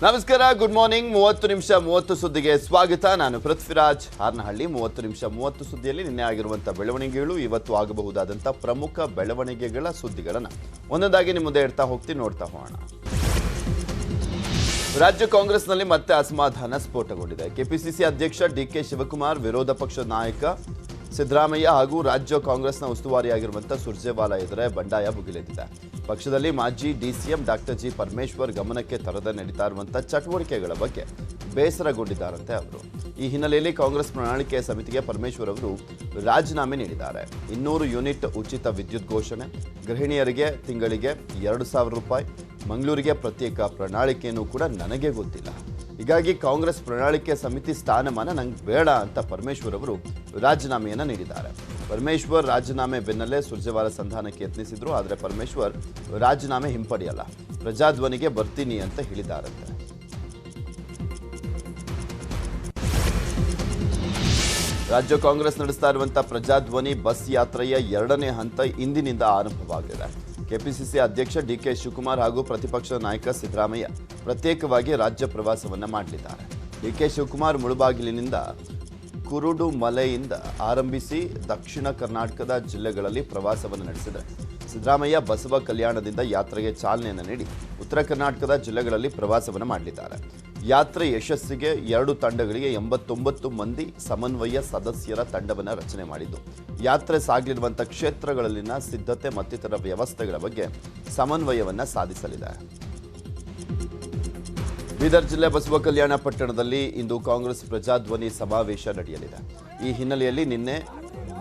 ನಮಸ್ಕಾರ, good morning. 30 ನಿಮಿಷ 30 ಸುದ್ದಿಗೆ ಸ್ವಾಗತ. ನಾನು ಪೃಥ್ವಿರಾಜ್ ಹಾರ್ನಹಳ್ಳಿ. 30 ನಿಮಿಷ 30 ಸುದ್ದಿಯಲ್ಲಿ ನಿನ್ನೆ ಆಗಿರುವಂಥ ಬೆಳವಣಿಗೆಗಳು, ಇವತ್ತು ಆಗಬಹುದಾದಂಥ ಪ್ರಮುಖ ಬೆಳವಣಿಗೆಗಳ ಸುದ್ದಿಗಳನ್ನು ಒಂದೊಂದಾಗಿ ನಿಮ್ಮ ಮುಂದೆ ಇಡ್ತಾ ಹೋಗ್ತೀನಿ, ನೋಡ್ತಾ ಹೋಗೋಣ. ರಾಜ್ಯ ಕಾಂಗ್ರೆಸ್ನಲ್ಲಿ ಮತ್ತೆ ಅಸಮಾಧಾನ ಸ್ಫೋಟಗೊಂಡಿದೆ. ಕೆಪಿಸಿಸಿ ಅಧ್ಯಕ್ಷ ಡಿಕೆ ಶಿವಕುಮಾರ್, ವಿರೋಧ ಪಕ್ಷದ ನಾಯಕ ಸಿದ್ದರಾಮಯ್ಯ ಹಾಗೂ ರಾಜ್ಯ ಕಾಂಗ್ರೆಸ್ನ ಉಸ್ತುವಾರಿಯಾಗಿರುವಂಥ ಸುರ್ಜೇವಾಲಾ ಎದುರೇ ಬಂಡಾಯ ಭುಗಿಲೆದ್ದಿದೆ. ಪಕ್ಷದಲ್ಲಿ ಮಾಜಿ ಡಿಸಿಎಂ ಡಾಕ್ಟರ್ ಜಿ ಪರಮೇಶ್ವರ್ ಗಮನಕ್ಕೆ ತರದೆ ನಡೀತಾ ಇರುವಂಥ ಚಟುವಟಿಕೆಗಳ ಬಗ್ಗೆ ಬೇಸರಗೊಂಡಿದ್ದಾರಂತೆ ಅವರು. ಈ ಹಿನ್ನೆಲೆಯಲ್ಲಿ ಕಾಂಗ್ರೆಸ್ ಪ್ರಣಾಳಿಕೆ ಸಮಿತಿಗೆ ಪರಮೇಶ್ವರ್ ಅವರು ರಾಜೀನಾಮೆ ನೀಡಿದ್ದಾರೆ. 200 ಯೂನಿಟ್ ಉಚಿತ ವಿದ್ಯುತ್ ಘೋಷಣೆ, ಗೃಹಿಣಿಯರಿಗೆ ತಿಂಗಳಿಗೆ 2,000 ರೂಪಾಯಿ, ಮಂಗಳೂರಿಗೆ ಪ್ರತ್ಯೇಕ ಪ್ರಣಾಳಿಕೆಯನ್ನು ಕೂಡ ನನಗೆ ಗೊತ್ತಿಲ್ಲ. ಹೀಗಾಗಿ ಕಾಂಗ್ರೆಸ್ ಪ್ರಣಾಳಿಕೆ ಸಮಿತಿ ಸ್ಥಾನಮಾನ ನಂಗೆ ಬೇಡ ಅಂತ ಪರಮೇಶ್ವರ್ ಅವರು ರಾಜೀನಾಮೆಯನ್ನು ನೀಡಿದ್ದಾರೆ. ಪರಮೇಶ್ವರ್ ರಾಜೀನಾಮೆ ಬೆನ್ನಲ್ಲೇ ಸುರ್ಜೇವಾಲಾ ಸಂಧಾನಕ್ಕೆ ಯತ್ನಿಸಿದ್ರು. ಆದರೆ ಪರಮೇಶ್ವರ್ ರಾಜೀನಾಮೆ ಹಿಂಪಡೆಯಲ್ಲ, ಪ್ರಜಾಧ್ವನಿಗೆ ಬರ್ತೀನಿ ಅಂತ ಹೇಳಿದ್ದಾರಂತೆ. ರಾಜ್ಯ ಕಾಂಗ್ರೆಸ್ ನಡೆಸ್ತಾ ಇರುವಂಥ ಪ್ರಜಾಧ್ವನಿ ಬಸ್ ಯಾತ್ರೆಯ 2ನೇ ಹಂತ ಇಂದಿನಿಂದ ಆರಂಭವಾಗಲಿದೆ. ಕೆಪಿಸಿಸಿ ಅಧ್ಯಕ್ಷ ಡಿಕೆ ಶಿವಕುಮಾರ್ ಹಾಗೂ ಪ್ರತಿಪಕ್ಷದ ನಾಯಕ ಸಿದ್ದರಾಮಯ್ಯ ಪ್ರತ್ಯೇಕವಾಗಿ ರಾಜ್ಯ ಪ್ರವಾಸವನ್ನು ಮಾಡಲಿದ್ದಾರೆ. ಡಿಕೆ ಶಿವಕುಮಾರ್ ಮುಳುಬಾಗಿಲಿನಿಂದ ಕುರುಡುಮಲೆಯಿಂದ ಆರಂಭಿಸಿ ದಕ್ಷಿಣ ಕರ್ನಾಟಕದ ಜಿಲ್ಲೆಗಳಲ್ಲಿ ಪ್ರವಾಸವನ್ನು ನಡೆಸಿದರೆ, ಸಿದ್ದರಾಮಯ್ಯ ಬಸವ ಕಲ್ಯಾಣದಿಂದ ಯಾತ್ರೆಗೆ ಚಾಲನೆಯನ್ನು ನೀಡಿ ಉತ್ತರ ಕರ್ನಾಟಕದ ಜಿಲ್ಲೆಗಳಲ್ಲಿ ಪ್ರವಾಸವನ್ನು ಮಾಡಲಿದ್ದಾರೆ. ಯಾತ್ರೆ ಯಶಸ್ಸಿಗೆ 2 ತಂಡಗಳಿಗೆ 89 ಮಂದಿ ಸಮನ್ವಯ ಸದಸ್ಯರ ತಂಡವನ್ನು ರಚನೆ ಮಾಡಿದ್ದು, ಯಾತ್ರೆ ಸಾಗಲಿರುವಂಥ ಕ್ಷೇತ್ರಗಳಲ್ಲಿನ ಸಿದ್ಧತೆ ಮತ್ತಿತರ ವ್ಯವಸ್ಥೆಗಳ ಬಗ್ಗೆ ಸಮನ್ವಯವನ್ನು ಸಾಧಿಸಲಿದೆ. ಬೀದರ್ ಜಿಲ್ಲೆ ಬಸವ ಕಲ್ಯಾಣ ಪಟ್ಟಣದಲ್ಲಿ ಇಂದು ಕಾಂಗ್ರೆಸ್ ಪ್ರಜಾಧ್ವನಿ ಸಮಾವೇಶ ನಡೆಯಲಿದೆ. ಈ ಹಿನ್ನೆಲೆಯಲ್ಲಿ ನಿನ್ನೆ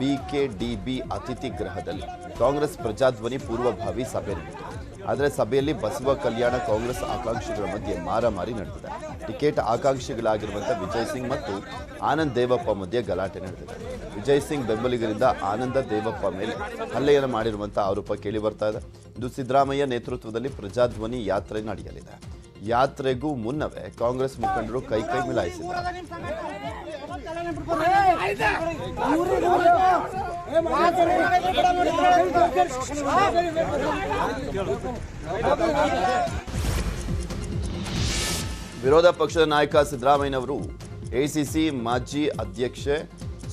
ಬಿಕೆಡಿಬಿ ಅತಿಥಿ ಗೃಹದಲ್ಲಿ ಕಾಂಗ್ರೆಸ್ ಪ್ರಜಾಧ್ವನಿ ಪೂರ್ವಭಾವಿ ಸಭೆ ನಡೆಯಿತು. ಆದರೆ ಸಭೆಯಲ್ಲಿ ಬಸವ ಕಲ್ಯಾಣ ಕಾಂಗ್ರೆಸ್ ಆಕಾಂಕ್ಷಿಗಳ ಮಧ್ಯೆ ಮಾರಾಮಾರಿ ನಡೆದಿದೆ. ಟಿಕೆಟ್ ಆಕಾಂಕ್ಷಿಗಳಾಗಿರುವಂಥ ವಿಜಯ್ ಸಿಂಗ್ ಮತ್ತು ಆನಂದ್ ದೇವಪ್ಪ ಮಧ್ಯೆ ಗಲಾಟೆ ನಡೆದಿದೆ. ವಿಜಯ್ ಸಿಂಗ್ ಬೆಂಬಲಿಗರಿಂದ ಆನಂದ ದೇವಪ್ಪ ಮೇಲೆ ಹಲ್ಲೆಯನ್ನು ಮಾಡಿರುವಂಥ ಆರೋಪ ಕೇಳಿ ಬರ್ತಾ ಇದೆ. ಇದು ಸಿದ್ದರಾಮಯ್ಯ ನೇತೃತ್ವದಲ್ಲಿ ಪ್ರಜಾಧ್ವನಿ ಯಾತ್ರೆ ನಡೆಯಲಿದೆ. ಯಾತ್ರೆಗೂ ಮುನ್ನವೇ ಕಾಂಗ್ರೆಸ್ ಮುಖಂಡರು ಕೈ ಮಿಲಾಯಿಸಿದ್ದಾರೆ. ವಿರೋಧ ಪಕ್ಷದ ನಾಯಕ ಸಿದ್ದರಾಮಯ್ಯನವರು ಎಐಸಿಸಿ ಮಾಜಿ ಅಧ್ಯಕ್ಷೆ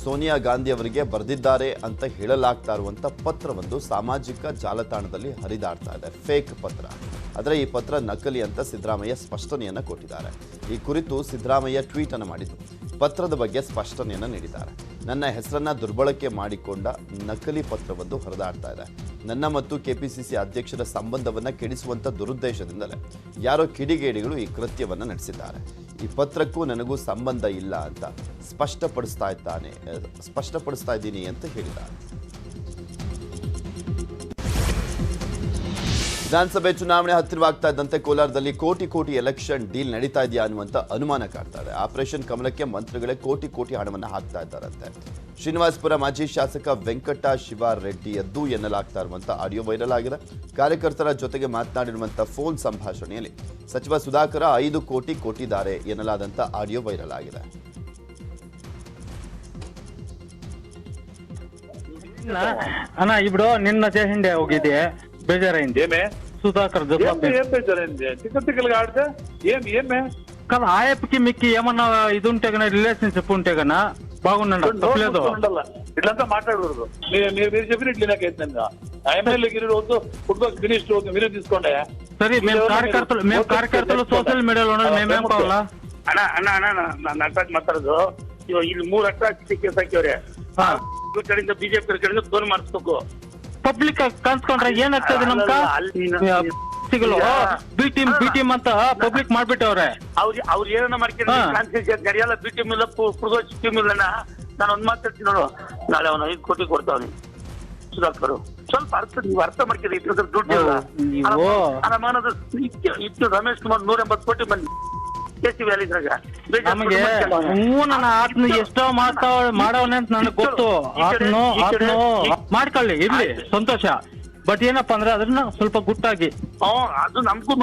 ಸೋನಿಯಾ ಗಾಂಧಿ ಅವರಿಗೆ ಬರೆದಿದ್ದಾರೆ ಅಂತ ಹೇಳಲಾಗ್ತಾ ಇರುವಂಥ ಪತ್ರವೊಂದು ಸಾಮಾಜಿಕ ಜಾಲತಾಣದಲ್ಲಿ ಹರಿದಾಡ್ತಾ ಇದೆ. ಫೇಕ್ ಪತ್ರ. ಆದರೆ ಈ ಪತ್ರ ನಕಲಿ ಅಂತ ಸಿದ್ದರಾಮಯ್ಯ ಸ್ಪಷ್ಟನೆಯನ್ನು ಕೊಟ್ಟಿದ್ದಾರೆ. ಈ ಕುರಿತು ಸಿದ್ದರಾಮಯ್ಯ ಟ್ವೀಟ್ ಅನ್ನು ಮಾಡಿದ್ದು, ಪತ್ರದ ಬಗ್ಗೆ ಸ್ಪಷ್ಟನೆಯನ್ನು ನೀಡಿದ್ದಾರೆ. ನನ್ನ ಹೆಸರನ್ನ ದುರ್ಬಳಕೆ ಮಾಡಿಕೊಂಡ ನಕಲಿ ಪತ್ರವೊಂದು ಹರಿದಾಡ್ತಾ ಇದೆ. ನನ್ನ ಮತ್ತು ಕೆಪಿಸಿಸಿ ಅಧ್ಯಕ್ಷರ ಸಂಬಂಧವನ್ನು ಕೆಡಿಸುವಂಥ ದುರುದ್ದೇಶದಿಂದಲೇ ಯಾರೋ ಕಿಡಿಗೇಡಿಗಳು ಈ ಕೃತ್ಯವನ್ನು ನಡೆಸಿದ್ದಾರೆ. ಈ ಪತ್ರಕ್ಕೂ ನನಗೂ ಸಂಬಂಧ ಇಲ್ಲ ಅಂತ ಸ್ಪಷ್ಟಪಡಿಸ್ತಾ ಇದ್ದೀನಿ ಅಂತ ಹೇಳಿದ್ದಾರೆ. ವಿಧಾನಸಭೆ ಚುನಾವಣೆ ಹತ್ತಿರವಾಗ್ತಾ ಇದ್ದಂತೆ ಕೋಲಾರದಲ್ಲಿ ಕೋಟಿ ಎಲೆಕ್ಷನ್ ಡೀಲ್ ನಡೀತಾ ಇದೆಯಾ ಅನ್ನುವಂಥ ಅನುಮಾನ ಕಾಡ್ತಾ ಇದೆ. ಆಪರೇಷನ್ ಕಮಲಕ್ಕೆ ಮಂತ್ರಿಗಳೇ ಕೋಟಿ ಹಣವನ್ನು ಹಾಕ್ತಾ ಇದ್ದಾರಂತೆ. ಶ್ರೀನಿವಾಸಪುರ ಮಾಜಿ ಶಾಸಕ ವೆಂಕಟ ಶಿವಾರೆಡ್ಡಿಯದ್ದು ಎನ್ನಲಾಗ್ತಾ ಇರುವಂಥ ಆಡಿಯೋ ವೈರಲ್ ಆಗಿದೆ. ಕಾರ್ಯಕರ್ತರ ಜೊತೆಗೆ ಮಾತನಾಡಿರುವಂಥ ಫೋನ್ ಸಂಭಾಷಣೆಯಲ್ಲಿ ಸಚಿವ ಸುಧಾಕರ 5 ಕೋಟಿ ಕೊಟ್ಟಿದ್ದಾರೆ ಎನ್ನಲಾದಂಥ ಆಡಿಯೋ ವೈರಲ್ ಆಗಿದೆ. ಅಣ್ಣ ఇప్పుడు నిన్న చేసిండే ఒక ఇది బేజారైంది సుధాకర్ తిక్కలుగా ఆడితే ఏమే కదా ఆయప్పకి మీకు ఏమన్నా ఇది ఉంటే కన్నా రిలేషన్షిప్ ఉంటే కన్నా బాగుండండి. తప్పలేదు, ఇట్లంతా మాట్లాడకూడదు. మీరు చెప్పినట్లు నాకైతే ఎమ్మెల్యే గిరి వద్దు, ఫుట్బాల్ మినిస్టర్ వద్దు, మీరే తీసుకోండి. సరే మేము కార్యకర్తలు సోషల్ మీడియాలో ఉన్నది మేమేం కావాలా? ನಾನು ಅಟ್ರಾಕ್ಟ್ ಮಾತಾಡೋದು ಇಲ್ಲಿ 3 ಅಟ್ರಾಕ್ಟ್ ಕೇಸ್ ಹಾಕಿವ್ರೆ. ಕಡೆಯಿಂದ ಬಿಜೆಪಿ ಕಡೆಯಿಂದ ಫೋನ್ ಮಾಡಿಸ್ಬೇಕು. ಪಬ್ಲಿಕ್ ಕಾಣಿಸ್ಕೊಂಡ್ರೆ ಏನಾಗ್ತದೆ ನಮ್ಗ? ಬಿ ಟೀಮ್ ಅಂತ ಪಬ್ಲಿಕ್ ಮಾಡ್ಬಿಟ್ಟವ್ರೆ. ಅವ್ರು ಏನನ್ನ ಮಾಡ್ಕೊಂಡು ನಡೆಯಲ್ಲ. ಬಿ ಟೀಮ್ ಇಲ್ಲ, ಪುರ್ಗೋಚ್ ಟೀಮ್ ಇಲ್ಲ. ನಾನು ಒಂದ್ ಮಾತಾಡ್ತೀನಿ ನೋಡು, ನಾಳೆ ಅವನು 5 ಕೋಟಿ ಕೊಡ್ತಾವನಿ ಸುಧಾಕರ್. ಸ್ವಲ್ಪ ಅರ್ಥ ಮಾಡ್ತೀರಿ. ದುಡ್ಡು ಇತ್ತು ರಮೇಶ್ ಕುಮಾರ್ 180 ಕೋಟಿ ಬಂದು ನಮಗೆ ಆತ್ನ ಎಷ್ಟೋ ಮಾಡವನೆ ಅಂತ ನನಗೆ ಗೊತ್ತು. ಆತ್ನು ಮಾಡ್ಕೊಳ್ಳಿ, ಇರ್ಲಿ, ಸಂತೋಷ. ಬಟ್ ಏನಪ್ಪಾ ಅಂದ್ರೆ ಅದನ್ನ ಸ್ವಲ್ಪ ಗುಟ್ಟಾಗಿ ಅದು ನಮಗೂ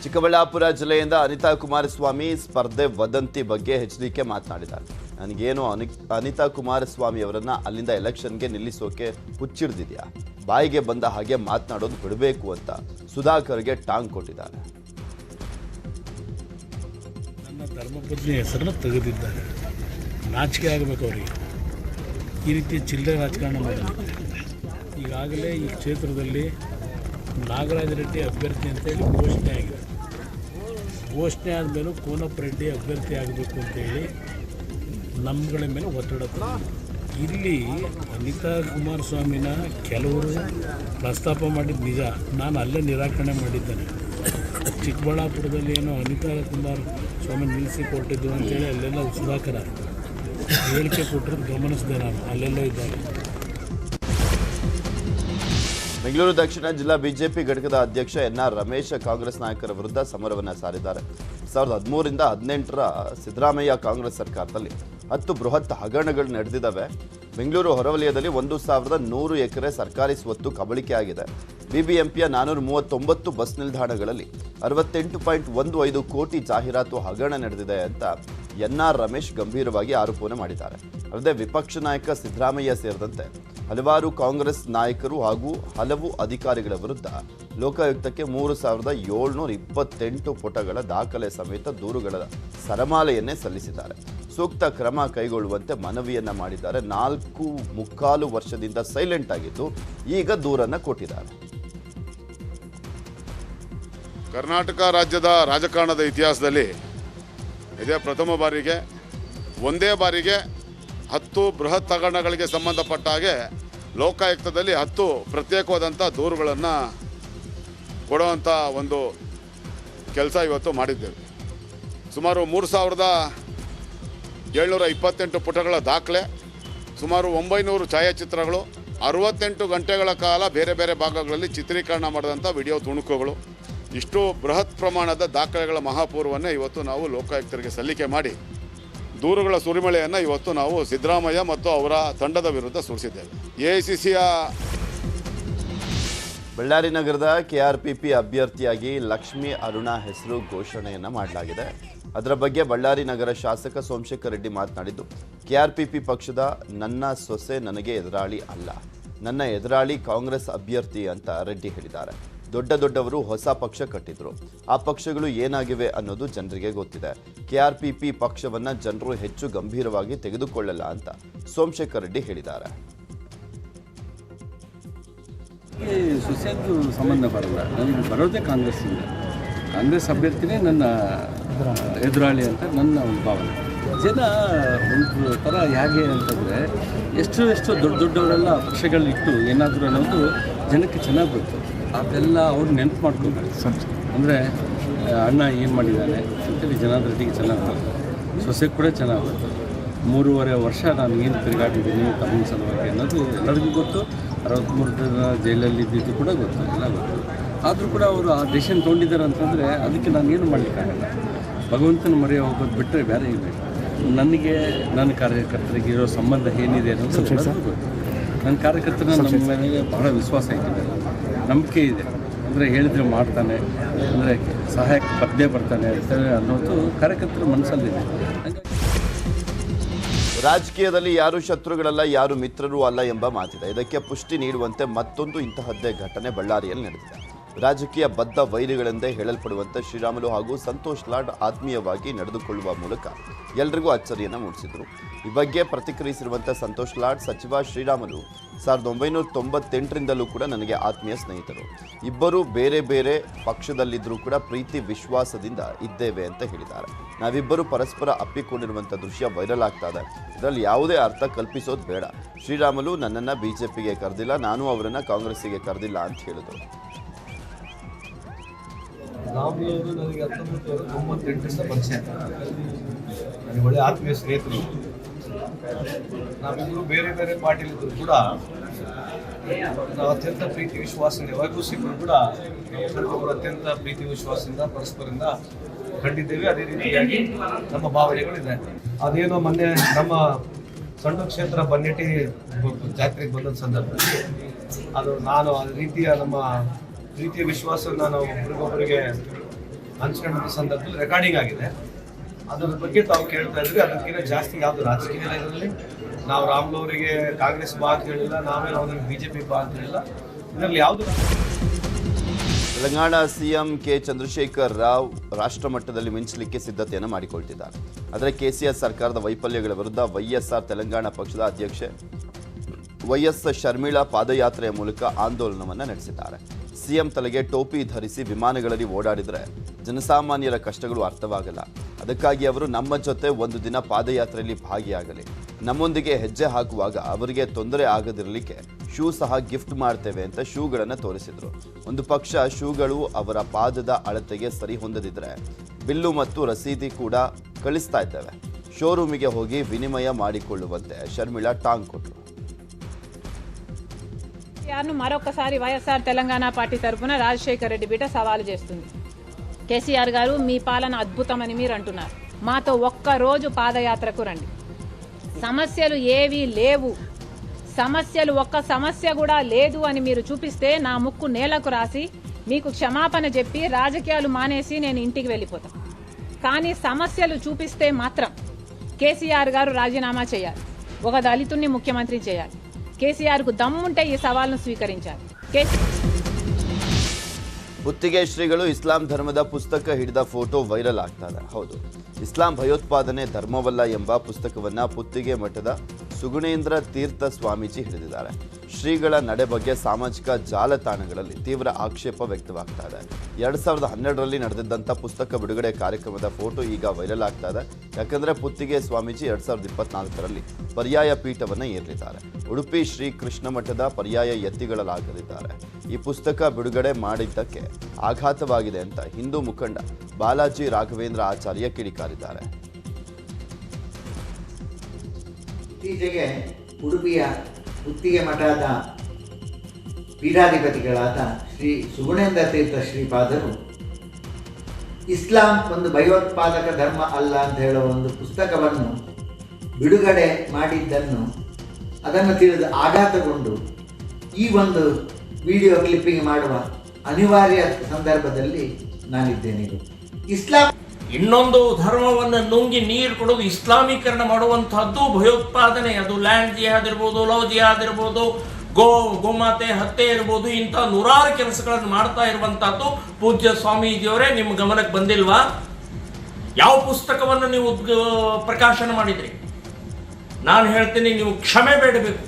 ಚಿಕ್ಕಬಳ್ಳಾಪುರ ಜಿಲ್ಲೆಯಿಂದ ಅನಿತಾ ಕುಮಾರಸ್ವಾಮಿ ಸ್ಪರ್ಧೆ ವದಂತಿ ಬಗ್ಗೆ ಎಚ್ಡಿಕೆ ಮಾತನಾಡಿದ್ದಾರೆ. ನನಗೇನು ಅನಿತಾ ಕುಮಾರಸ್ವಾಮಿ ಅವರನ್ನ ಅಲ್ಲಿಂದ ಎಲೆಕ್ಷನ್ಗೆ ನಿಲ್ಲಿಸೋಕೆ ಹುಚ್ಚಿಡ್ದಿದ್ಯಾ, ಬಾಯಿಗೆ ಬಂದ ಹಾಗೆ ಮಾತನಾಡೋದು ಬಿಡಬೇಕು ಅಂತ ಸುಧಾಕರ್ಗೆ ಟಾಂಗ್ ಕೊಟ್ಟಿದ್ದಾರೆ. ನನ್ನ ಧರ್ಮಪತ್ನಿ ಹೆಸರನ್ನು ತೆಗೆದಿದ್ದಾರೆ. ನಾಚಿಕೆ ಆಗಬೇಕು ಅವರಿಗೆ. ಈ ರೀತಿ ಚಿಲ್ಲರೆ ರಾಜಕಾರಣ ಮಾಡಿದ್ದಾರೆ. ಈಗಾಗಲೇ ಈ ಕ್ಷೇತ್ರದಲ್ಲಿ ನಾಗರಾಜ ರೆಡ್ಡಿ ಅಭ್ಯರ್ಥಿ ಅಂತೇಳಿ ಘೋಷಣೆ ಆಗಿದೆ. ಘೋಷಣೆ ಆದಮೇಲೂ ಕೋನಪ್ಪ ರೆಡ್ಡಿ ಅಭ್ಯರ್ಥಿ ಆಗಬೇಕು ಅಂತೇಳಿ ನಮ್ಮಗಳ ಮೇಲೆ ಒತ್ತಡ ತಂದಿದೆ. ಇಲ್ಲಿ ಅನಿತಾ ಕುಮಾರಸ್ವಾಮಿನ ಕೆಲವರು ಪ್ರಸ್ತಾಪ ಮಾಡಿದ್ದು ನಿಜ, ನಾನು ಅಲ್ಲೇ ನಿರಾಕರಣೆ ಮಾಡಿದ್ದೇನೆ. ಚಿಕ್ಕಬಳ್ಳಾಪುರದಲ್ಲಿ ಏನೋ ಅನಿತಾ ಕುಮಾರಸ್ವಾಮಿ ನಿಲ್ಲಿಸಿ ಕೊಟ್ಟಿದ್ದು ಅಂತೇಳಿ ಅಲ್ಲೆಲ್ಲ ಸುಧಾಕರ ಹೇಳಿಕೆ ಕೊಟ್ಟರು ಗಮನಿಸಿದೆ. ನಾನು ಅಲ್ಲೆಲ್ಲೋ ಇದ್ದಾಗ ಬೆಂಗಳೂರು ದಕ್ಷಿಣ ಜಿಲ್ಲಾ ಬಿಜೆಪಿ ಘಟಕದ ಅಧ್ಯಕ್ಷ ಎನ್ಆರ್ ರಮೇಶ್ ಕಾಂಗ್ರೆಸ್ ನಾಯಕರ ವಿರುದ್ಧ ಸಮರವನ್ನು ಸಾರಿದ್ದಾರೆ. 2013ರಿಂದ 2018ರ ಸಿದ್ದರಾಮಯ್ಯ ಕಾಂಗ್ರೆಸ್ ಸರ್ಕಾರದಲ್ಲಿ 10 ಬೃಹತ್ ಹಗರಣಗಳು ನಡೆದಿದ್ದಾವೆ. ಬೆಂಗಳೂರು ಹೊರವಲಯದಲ್ಲಿ 1100 ಎಕರೆ ಸರ್ಕಾರಿ ಸ್ವತ್ತು ಕಬಳಿಕೆ ಆಗಿದೆ. ಬಿಬಿಎಂಪಿಯ 439 ಬಸ್ ನಿಲ್ದಾಣಗಳಲ್ಲಿ 68.15 ಕೋಟಿ ಜಾಹೀರಾತು ಹಗರಣ ನಡೆದಿದೆ ಅಂತ ಎನ್ಆರ್ ರಮೇಶ್ ಗಂಭೀರವಾಗಿ ಆರೋಪವನ್ನು ಮಾಡಿದ್ದಾರೆ. ಅಲ್ಲದೆ ವಿಪಕ್ಷ ನಾಯಕ ಸಿದ್ದರಾಮಯ್ಯ ಸೇರಿದಂತೆ ಹಲವಾರು ಕಾಂಗ್ರೆಸ್ ನಾಯಕರು ಹಾಗೂ ಹಲವು ಅಧಿಕಾರಿಗಳ ವಿರುದ್ಧ ಲೋಕಾಯುಕ್ತಕ್ಕೆ 3728 ಪುಟಗಳ ದಾಖಲೆ ಸಮೇತ ದೂರುಗಳ ಸರಮಾಲೆಯನ್ನೇ ಸಲ್ಲಿಸಿದ್ದಾರೆ. ಸೂಕ್ತ ಕ್ರಮ ಕೈಗೊಳ್ಳುವಂತೆ ಮನವಿಯನ್ನ ಮಾಡಿದ್ದಾರೆ. 4.25 ವರ್ಷದಿಂದ ಸೈಲೆಂಟ್ ಆಗಿದ್ದು ಈಗ ದೂರನ್ನ ಕೊಟ್ಟಿದ್ದಾರೆ. ಕರ್ನಾಟಕ ರಾಜ್ಯದ ರಾಜಕಾರಣದ ಇತಿಹಾಸದಲ್ಲಿ ಇದೇ ಪ್ರಥಮ ಬಾರಿಗೆ ಒಂದೇ ಬಾರಿಗೆ 10 ಬೃಹತ್ ಹಗರಣಗಳಿಗೆ ಸಂಬಂಧಪಟ್ಟ ಹಾಗೆ ಲೋಕಾಯುಕ್ತದಲ್ಲಿ 10 ಪ್ರತ್ಯೇಕವಾದಂಥ ದೂರುಗಳನ್ನು ಕೊಡುವಂಥ ಒಂದು ಕೆಲಸ ಇವತ್ತು ಮಾಡಿದ್ದೇವೆ. ಸುಮಾರು 3728 ಪುಟಗಳ ದಾಖಲೆ, ಸುಮಾರು 900 ಛಾಯಾಚಿತ್ರಗಳು, 68 ಗಂಟೆಗಳ ಕಾಲ ಬೇರೆ ಬೇರೆ ಭಾಗಗಳಲ್ಲಿ ಚಿತ್ರೀಕರಣ ಮಾಡಿದಂಥ ವಿಡಿಯೋ ತುಣುಕುಗಳು, ಇಷ್ಟು ಬೃಹತ್ ಪ್ರಮಾಣದ ದಾಖಲೆಗಳ ಮಹಾಪೂರ್ವನ್ನೇ ಇವತ್ತು ನಾವು ಲೋಕಾಯುಕ್ತರಿಗೆ ಸಲ್ಲಿಕೆ ಮಾಡಿ ದೂರುಗಳ ಸುರಿಮಳೆಯನ್ನು ಇವತ್ತು ನಾವು ಸಿದ್ದರಾಮಯ್ಯ ಮತ್ತು ಅವರ ತಂಡದ ವಿರುದ್ಧ ಸುರಿಸಿದ್ದೇವೆ. ಎಐಸಿಸಿಯ ಬಳ್ಳಾರಿ ನಗರದ ಕೆಆರ್ಪಿಪಿ ಅಭ್ಯರ್ಥಿಯಾಗಿ ಲಕ್ಷ್ಮೀ ಅರುಣಾ ಹೆಸರು ಘೋಷಣೆಯನ್ನ ಮಾಡಲಾಗಿದೆ. ಅದರ ಬಗ್ಗೆ ಬಳ್ಳಾರಿ ನಗರ ಶಾಸಕ ಸೋಮಶೇಖರ್ ರೆಡ್ಡಿ ಮಾತನಾಡಿದ್ದು, ಕೆಆರ್ಪಿಪಿ ಪಕ್ಷದ ನನ್ನ ಸೊಸೆ ನನಗೆ ಎದುರಾಳಿ ಅಲ್ಲ, ನನ್ನ ಎದುರಾಳಿ ಕಾಂಗ್ರೆಸ್ ಅಭ್ಯರ್ಥಿ ಅಂತ ರೆಡ್ಡಿ ಹೇಳಿದ್ದಾರೆ. ದೊಡ್ಡವರು ಹೊಸ ಪಕ್ಷ ಕಟ್ಟಿದ್ರು, ಆ ಪಕ್ಷಗಳು ಏನಾಗಿವೆ ಅನ್ನೋದು ಜನರಿಗೆ ಗೊತ್ತಿದೆ. ಕೆಆರ್ಪಿಪಿ ಪಕ್ಷವನ್ನ ಜನರು ಹೆಚ್ಚು ಗಂಭೀರವಾಗಿ ತೆಗೆದುಕೊಳ್ಳಲ್ಲ ಅಂತ ಸೋಮಶೇಖರ್ ರೆಡ್ಡಿ ಹೇಳಿದ್ದಾರೆ. ಸೊಸೆಯದ್ದು ಸಂಬಂಧ ಬರಲ್ಲ, ನನಗೆ ಬರೋದೇ ಕಾಂಗ್ರೆಸ್ಸಿಂದ. ಕಾಂಗ್ರೆಸ್ ಅಭ್ಯರ್ಥಿನೇ ನನ್ನ ಎದುರಾಳಿ ಅಂತ ನನ್ನ ಒಂದು ಭಾವನೆ. ಜನ ಒಂದು ಥರ ಹೇಗೆ ಅಂತಂದರೆ ಎಷ್ಟು ದೊಡ್ಡವರೆಲ್ಲ ಪಕ್ಷಗಳಿಟ್ಟು ಏನಾದರೂ ಅನ್ನೋದು ಜನಕ್ಕೆ ಚೆನ್ನಾಗಿ ಗೊತ್ತು. ಅದೆಲ್ಲ ಅವ್ರು ನೆನಪು ಮಾಡ್ಕೊತಾರೆ. ಅಂದರೆ ಅಣ್ಣ ಏನು ಮಾಡಿದ್ದಾನೆ ಅಂತೇಳಿ ಜನಾರ್ದನಿಗೆ ಚೆನ್ನಾಗಿ ಬರ್ತದೆ, ಸೊಸೆ ಕೂಡ ಚೆನ್ನಾಗಿ ಬರ್ತದೆ. 3.5 ವರ್ಷ ನಾನು ಏನು ತಿರುಗಾಡಿದ್ದೀನಿ ತಮ್ಮ ಸಲುವಾಗಿ ಅನ್ನೋದು ಎಲ್ಲರಿಗೂ ಗೊತ್ತು. 63 ದಿನ ಜೈಲಲ್ಲಿ ಇದ್ದಿದ್ದು ಕೂಡ ಗೊತ್ತು, ಎಲ್ಲ ಗೊತ್ತು. ಆದರೂ ಕೂಡ ಅವರು ಆ ಡಿಸಿಷನ್ ತೊಗೊಂಡಿದ್ದಾರೆ ಅಂತಂದರೆ ಅದಕ್ಕೆ ನಾನೇನು ಮಾಡಲಿಕ್ಕಾಗಲ್ಲ. ಭಗವಂತನ ಮೊರೆ ಹೋಗೋದು ಬಿಟ್ಟರೆ ಬೇರೆ ಇಲ್ಲ. ನನಗೆ ನನ್ನ ಕಾರ್ಯಕರ್ತರಿಗೆ ಇರೋ ಸಂಬಂಧ ಏನಿದೆ ಅನ್ನೋದು ಗೊತ್ತು. ನನ್ನ ಕಾರ್ಯಕರ್ತರ ನಮ್ಮ ಮೇಲೆ ಬಹಳ ವಿಶ್ವಾಸ ಇದೆ, ನಂಬಿಕೆ ಇದೆ. ಅಂದರೆ ಹೇಳಿದರೆ ಮಾಡ್ತಾನೆ, ಅಂದರೆ ಸಹಾಯಕ್ಕೆ ಬರ್ತಾನೆ ಅನ್ನೋದು ಕಾರ್ಯಕರ್ತರ ಮನಸ್ಸಲ್ಲಿದೆ. ರಾಜಕೀಯದಲ್ಲಿ ಯಾರು ಶತ್ರುಗಳಲ್ಲ, ಯಾರು ಮಿತ್ರರು ಅಲ್ಲ ಎಂಬ ಮಾತಿದೆ. ಇದಕ್ಕೆ ಪುಷ್ಟಿ ನೀಡುವಂತೆ ಮತ್ತೊಂದು ಇಂತಹದ್ದೇ ಘಟನೆ ಬಳ್ಳಾರಿಯಲ್ಲಿ ನಡೆದಿದೆ. ರಾಜಕೀಯ ಬದ್ಧ ವೈರಿಗಳೆಂದೇ ಹೇಳಲ್ಪಡುವಂತೆ ಶ್ರೀರಾಮುಲು ಹಾಗೂ ಸಂತೋಷ್ ಲಾಡ್ ಆತ್ಮೀಯವಾಗಿ ನಡೆದುಕೊಳ್ಳುವ ಮೂಲಕ ಎಲ್ರಿಗೂ ಅಚ್ಚರಿಯನ್ನು ಮೂಡಿಸಿದರು. ಈ ಬಗ್ಗೆ ಪ್ರತಿಕ್ರಿಯಿಸಿರುವಂಥ ಸಂತೋಷ್ ಲಾಡ್, ಸಚಿವ ಶ್ರೀರಾಮುಲು 1998ರಿಂದಲೂ ಕೂಡ ನನಗೆ ಆತ್ಮೀಯ ಸ್ನೇಹಿತರು. ಇಬ್ಬರು ಬೇರೆ ಬೇರೆ ಪಕ್ಷದಲ್ಲಿದ್ದರೂ ಕೂಡ ಪ್ರೀತಿ ವಿಶ್ವಾಸದಿಂದ ಇದ್ದೇವೆ ಅಂತ ಹೇಳಿದ್ದಾರೆ. ನಾವಿಬ್ಬರು ಪರಸ್ಪರ ಅಪ್ಪಿಕೊಂಡಿರುವಂಥ ದೃಶ್ಯ ವೈರಲ್ ಆಗ್ತಾ ಇದೆ. ಇದರಲ್ಲಿ ಯಾವುದೇ ಅರ್ಥ ಕಲ್ಪಿಸೋದು ಬೇಡ. ಶ್ರೀರಾಮುಲು ನನ್ನನ್ನು ಬಿಜೆಪಿಗೆ ಕರೆದಿಲ್ಲ, ನಾನು ಅವರನ್ನು ಕಾಂಗ್ರೆಸ್ಸಿಗೆ ಕರೆದಿಲ್ಲ ಅಂತ ಹೇಳಿದರು. ರಾಮುಲವರು ನನಗೆ 1998ರಿಂದ ಪರಿಚಯ, ನನಗೆ ಒಳ್ಳೆ ಆತ್ಮೀಯ ಸ್ನೇಹಿತರು. ನಾವಿಬ್ಬರು ಬೇರೆ ಬೇರೆ ಪಾರ್ಟಿಲಿದ್ದರೂ ಕೂಡ ನಾವು ಅತ್ಯಂತ ಪ್ರೀತಿ ವಿಶ್ವಾಸದಿಂದ ಯಾವಾಗಲೂ ಸಿಕ್ಕರು ಕೂಡ ನಾವು ಅತ್ಯಂತ ಪ್ರೀತಿ ವಿಶ್ವಾಸದಿಂದ ಪರಸ್ಪರದಿಂದ ಕಂಡಿದ್ದೇವೆ. ಅದೇ ರೀತಿಯಾಗಿ ನಮ್ಮ ಭಾವನೆಗಳಿದೆ. ಅದೇನೋ ಮೊನ್ನೆ ನಮ್ಮ ಸಣ್ಣ ಕ್ಷೇತ್ರ ಬನ್ನೆಟ್ಟಿ ಜಾತ್ರೆಗೆ ಬಂದ ಸಂದರ್ಭದಲ್ಲಿ ಅದು ನಾನು ಆ ರೀತಿಯ ನಮ್ಮ ಪ್ರೀತಿಯ ವಿಶ್ವಾಸವನ್ನು ನಾವು ಒಬ್ಬರಿಗೊಬ್ಬರಿಗೆ ಹಂಚ್ಕೊಂಡ ಸಂದರ್ಭದಲ್ಲಿ ರೆಕಾರ್ಡಿಂಗ್ ಆಗಿದೆ. ಅದರ ಬಗ್ಗೆ ತಾವು ಕೇಳ್ತಾ ಇದ್ರಿ. ಅದಕ್ಕಿಂತ ಜಾಸ್ತಿ ಯಾವ್ದು ರಾಜಕೀಯ ಇದರಲ್ಲಿ ನಾವು ರಾಮುಲು ಅವರಿಗೆ ಕಾಂಗ್ರೆಸ್ ಬಾ ಅಂತ ಹೇಳಿಲ್ಲ, ನಾವೇನು ಅವ್ರಿಗೆ ಬಿಜೆಪಿ ಬಾ ಅಂತ ಹೇಳಿಲ್ಲ. ಇದರಲ್ಲಿ ಯಾವುದು ತೆಲಂಗಾಣ ಸಿಎಂ ಕೆ ಚಂದ್ರಶೇಖರ್ ರಾವ್ ರಾಷ್ಟ್ರ ಮಟ್ಟದಲ್ಲಿ ಮಿಂಚಲಿಕ್ಕೆ ಸಿದ್ಧತೆಯನ್ನು ಮಾಡಿಕೊಳ್ತಿದ್ದಾರೆ. ಆದರೆ ಕೆಸಿಆರ್ ಸರ್ಕಾರದ ವೈಫಲ್ಯಗಳ ವಿರುದ್ಧ ವೈಎಸ್ಆರ್ ತೆಲಂಗಾಣ ಪಕ್ಷದ ಅಧ್ಯಕ್ಷೆ ವೈಎಸ್ ಶರ್ಮಿಳಾ ಪಾದಯಾತ್ರೆಯ ಮೂಲಕ ಆಂದೋಲನವನ್ನು ನಡೆಸಿದ್ದಾರೆ. ಸಿಎಂ ತಲೆಗೆ ಟೋಪಿ ಧರಿಸಿ ವಿಮಾನಗಳಲ್ಲಿ ಓಡಾಡಿದರೆ ಜನಸಾಮಾನ್ಯರ ಕಷ್ಟಗಳು ಅರ್ಥವಾಗಲ್ಲ. ಅದಕ್ಕಾಗಿ ಅವರು ನಮ್ಮ ಜೊತೆ ಒಂದು ದಿನ ಪಾದಯಾತ್ರೆಯಲ್ಲಿ ಭಾಗಿಯಾಗಲಿ, ನಮ್ಮೊಂದಿಗೆ ಹೆಜ್ಜೆ ಹಾಕುವಾಗ ಅವರಿಗೆ ತೊಂದರೆ ಆಗದಿರಲಿಕ್ಕೆ ಶೂ ಸಹ ಗಿಫ್ಟ್ ಮಾಡ್ತೇವೆ ಅಂತ ಶೂಗಳನ್ನು ತೋರಿಸಿದ್ರು. ಒಂದು ಪಕ್ಷ ಶೂಗಳು ಅವರ ಪಾದದ ಅಳತೆಗೆ ಸರಿ ಹೊಂದದಿದ್ರೆ ಬಿಲ್ಲು ಮತ್ತು ರಸೀದಿ ಕೂಡ ಕಳಿಸ್ತಾ ಇದ್ದೇವೆ, ಶೋರೂಮಿಗೆ ಹೋಗಿ ವಿನಿಮಯ ಮಾಡಿಕೊಳ್ಳುವಂತೆ ಶರ್ಮಿಳಾ ಟಾಂಗ್ ಕೊಟ್ಟರು. మరొకసారి వైఎస్ఆర్ తెలంగాణ పార్టీ తరఫున రాజశేఖర్ రెడ్డి బిడ్డ సవాలు చేస్తుంది. కేసీఆర్ గారు మీ పాలన అద్భుతమని మీరు అంటున్నారు. మాతో ఒక్కరోజు పాదయాత్రకు రండి. సమస్యలు ఏవీ లేవు, ఒక్క సమస్య కూడా లేదు అని మీరు చూపిస్తే నా ముక్కు నేలకు రాసి మీకు క్షమాపణ చెప్పి రాజకీయాలు మానేసి నేను ఇంటికి వెళ్ళిపోతాను. కానీ సమస్యలు చూపిస్తే మాత్రం కేసీఆర్ గారు రాజీనామా చేయాలి, ఒక దళితుడిని ముఖ్యమంత్రి చేయాలి. కేసీఆర్కు దమ్ముంటే ఈ సవాల్ను స్వీకరించాలి. ಗುತ್ತಿಗೆ ಶ್ರೀಗಳು ಇಸ್ಲಾಂ ಧರ್ಮದ ಪುಸ್ತಕ ಹಿಡಿದ ಫೋಟೋ ವೈರಲ್ ಆಗ್ತಾ ಇದೆ. ಹೌದು, ಇಸ್ಲಾಂ ಭಯೋತ್ಪಾದನೆ ಧರ್ಮವಲ್ಲ ಎಂಬ ಪುಸ್ತಕವನ್ನು ಪುತ್ತಿಗೆ ಮಠದ ಸುಗುಣೇಂದ್ರ ತೀರ್ಥ ಸ್ವಾಮೀಜಿ ಹಿಡಿದಿದ್ದಾರೆ. ಶ್ರೀಗಳ ನಡೆ ಬಗ್ಗೆ ಸಾಮಾಜಿಕ ಜಾಲತಾಣಗಳಲ್ಲಿ ತೀವ್ರ ಆಕ್ಷೇಪ ವ್ಯಕ್ತವಾಗ್ತಾ ಇದೆ. 2012ರಲ್ಲಿ ನಡೆದಿದ್ದಂಥ ಪುಸ್ತಕ ಬಿಡುಗಡೆ ಕಾರ್ಯಕ್ರಮದ ಫೋಟೋ ಈಗ ವೈರಲ್ ಆಗ್ತಾ ಇದೆ. ಯಾಕಂದರೆ ಪುತ್ತಿಗೆ ಸ್ವಾಮೀಜಿ 2024ರಲ್ಲಿ ಪರ್ಯಾಯ ಪೀಠವನ್ನು ಏರಲಿದ್ದಾರೆ. ಉಡುಪಿ ಶ್ರೀ ಕೃಷ್ಣ ಮಠದ ಪರ್ಯಾಯ ಯತಿಗಳಾಗಲಿದ್ದಾರೆ. ಈ ಪುಸ್ತಕ ಬಿಡುಗಡೆ ಮಾಡಿದ್ದಕ್ಕೆ ಆಘಾತವಾಗಿದೆ ಅಂತ ಹಿಂದೂ ಮುಖಂಡ ಬಾಲಾಜಿ ರಾಘವೇಂದ್ರ ಆಚಾರ್ಯ ಕಿಡಿಕಾರಿದ್ದಾರೆ. ಇತ್ತೀಚೆಗೆ ಉಡುಪಿಯ ಪುತ್ತಿಗೆ ಮಠದ ಪೀಠಾಧಿಪತಿಗಳಾದ ಶ್ರೀ ಸುಗುಣೇಂದ್ರ ತೀರ್ಥ ಶ್ರೀಪಾದರು ಇಸ್ಲಾಂ ಒಂದು ಭಯೋತ್ಪಾದಕ ಧರ್ಮ ಅಲ್ಲ ಅಂತ ಹೇಳುವ ಒಂದು ಪುಸ್ತಕವನ್ನು ಬಿಡುಗಡೆ ಮಾಡಿದ್ದನ್ನು ಅದನ್ನು ತಿಳಿದು ಆಘಾತಗೊಂಡು ಈ ಒಂದು ವಿಡಿಯೋ ಕ್ಲಿಪ್ಪಿಂಗ್ ಮಾಡುವ ಅನಿವಾರ್ಯ ಸಂದರ್ಭದಲ್ಲಿ ನಾನಿದ್ದೇನೆ. ಇಸ್ಲಾಂ ಇನ್ನೊಂದು ಧರ್ಮವನ್ನು ನುಂಗಿ ನೀರು ಕೊಡೋದು, ಇಸ್ಲಾಮೀಕರಣ ಮಾಡುವಂತಹದ್ದು ಭಯೋತ್ಪಾದನೆ. ಅದು ಲ್ಯಾಂಡ್ ಜಿಹಾದ್ ಇರ್ಬೋದು, ಲವ್ ಜಿಹಾದ್ ಇರ್ಬೋದು, ಗೋಮಾತೆ ಹತ್ಯೆ ಇರ್ಬೋದು, ಇಂಥ ನೂರಾರು ಕೆಲಸಗಳನ್ನು ಮಾಡ್ತಾ ಇರುವಂತಹದ್ದು ಪೂಜ್ಯ ಸ್ವಾಮೀಜಿಯವರೇ ನಿಮ್ಮ ಗಮನಕ್ಕೆ ಬಂದಿಲ್ವಾ? ಯಾವ ಪುಸ್ತಕವನ್ನು ನೀವು ಪ್ರಕಾಶನ ಮಾಡಿದ್ರಿ? ನಾನು ಹೇಳ್ತೀನಿ, ನೀವು ಕ್ಷಮೆ ಬೇಡಬೇಕು.